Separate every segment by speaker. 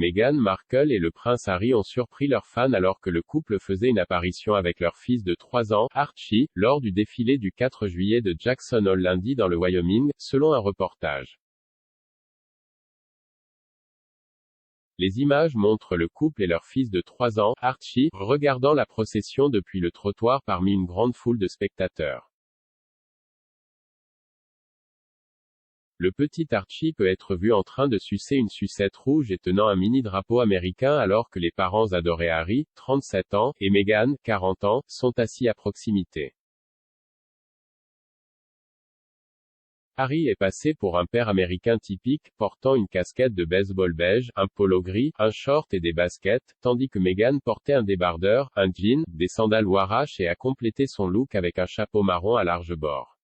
Speaker 1: Meghan Markle et le prince Harry ont surpris leurs fans alors que le couple faisait une apparition avec leur fils de 3 ans, Archie, lors du défilé du 4 juillet de Jackson Hole lundi dans le Wyoming, selon un reportage. Les images montrent le couple et leur fils de 3 ans, Archie, regardant la procession depuis le trottoir parmi une grande foule de spectateurs. Le petit Archie peut être vu en train de sucer une sucette rouge et tenant un mini-drapeau américain alors que les parents adorés Harry, 37 ans, et Meghan, 40 ans, sont assis à proximité. Harry est passé pour un père américain typique, portant une casquette de baseball beige, un polo gris, un short et des baskets, tandis que Meghan portait un débardeur, un jean, des sandales Warash et a complété son look avec un chapeau marron à large bord.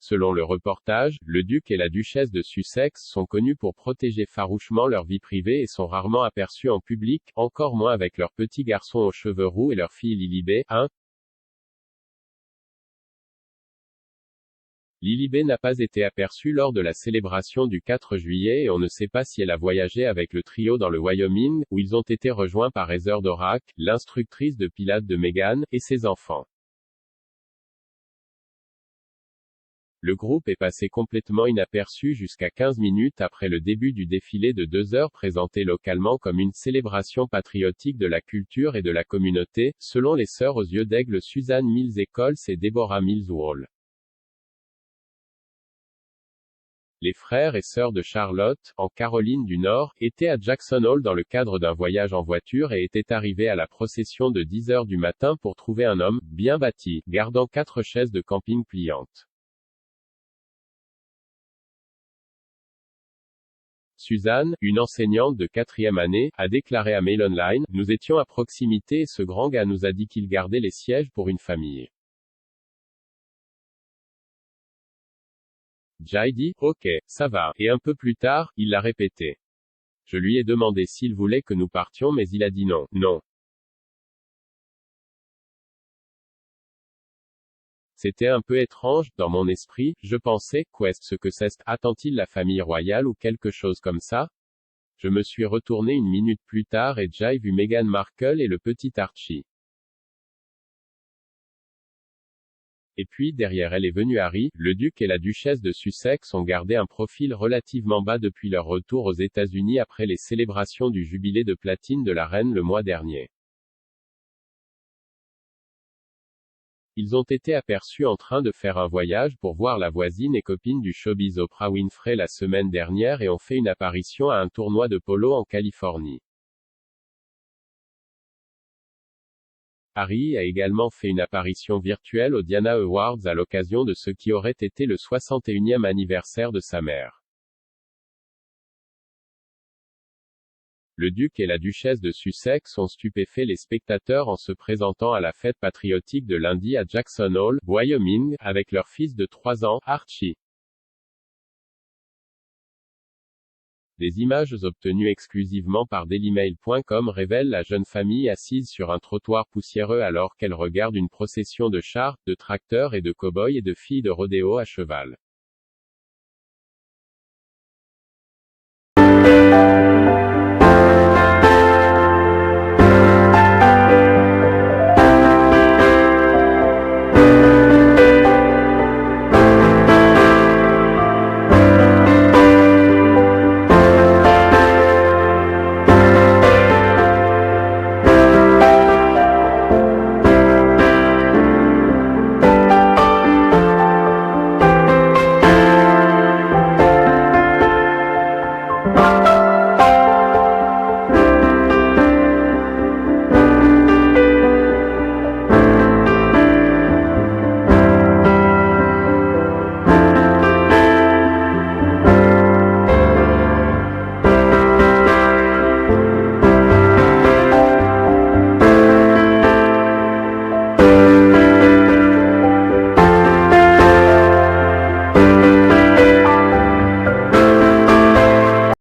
Speaker 1: Selon le reportage, le duc et la duchesse de Sussex sont connus pour protéger farouchement leur vie privée et sont rarement aperçus en public, encore moins avec leur petit garçon aux cheveux roux et leur fille Lilibet, 1. Lilibet n'a pas été aperçue lors de la célébration du 4 juillet et on ne sait pas si elle a voyagé avec le trio dans le Wyoming, où ils ont été rejoints par Heather Dorak, l'instructrice de pilates de Meghan, et ses enfants. Le groupe est passé complètement inaperçu jusqu'à 15 minutes après le début du défilé de 2 heures présenté localement comme une célébration patriotique de la culture et de la communauté, selon les sœurs aux yeux d'aigle Suzanne Mills-Eccles et Deborah Mills-Wall. Les frères et sœurs de Charlotte, en Caroline du Nord, étaient à Jackson Hole dans le cadre d'un voyage en voiture et étaient arrivés à la procession de 10 heures du matin pour trouver un homme, bien bâti, gardant 4 chaises de camping pliantes. Suzanne, une enseignante de 4e année, a déclaré à Mail Online, « Nous étions à proximité et ce grand gars nous a dit qu'il gardait les sièges pour une famille. Jai dit, ok, ça va, et un peu plus tard, il l'a répété. Je lui ai demandé s'il voulait que nous partions mais il a dit non, non. C'était un peu étrange, dans mon esprit, je pensais, ce que c'est, attend-il la famille royale ou quelque chose comme ça? Je me suis retourné une minute plus tard et j'ai vu Meghan Markle et le petit Archie. Et puis derrière elle est venu Harry, le duc et la duchesse de Sussex ont gardé un profil relativement bas depuis leur retour aux États-Unis après les célébrations du jubilé de platine de la reine le mois dernier. Ils ont été aperçus en train de faire un voyage pour voir la voisine et copine du showbiz Oprah Winfrey la semaine dernière et ont fait une apparition à un tournoi de polo en Californie. Harry a également fait une apparition virtuelle aux Diana Awards à l'occasion de ce qui aurait été le 61e anniversaire de sa mère. Le duc et la duchesse de Sussex ont stupéfait les spectateurs en se présentant à la fête patriotique de lundi à Jackson Hole, Wyoming, avec leur fils de 3 ans, Archie. Des images obtenues exclusivement par dailymail.com révèlent la jeune famille assise sur un trottoir poussiéreux alors qu'elle regarde une procession de chars, de tracteurs et de cow-boys et de filles de rodéo à cheval.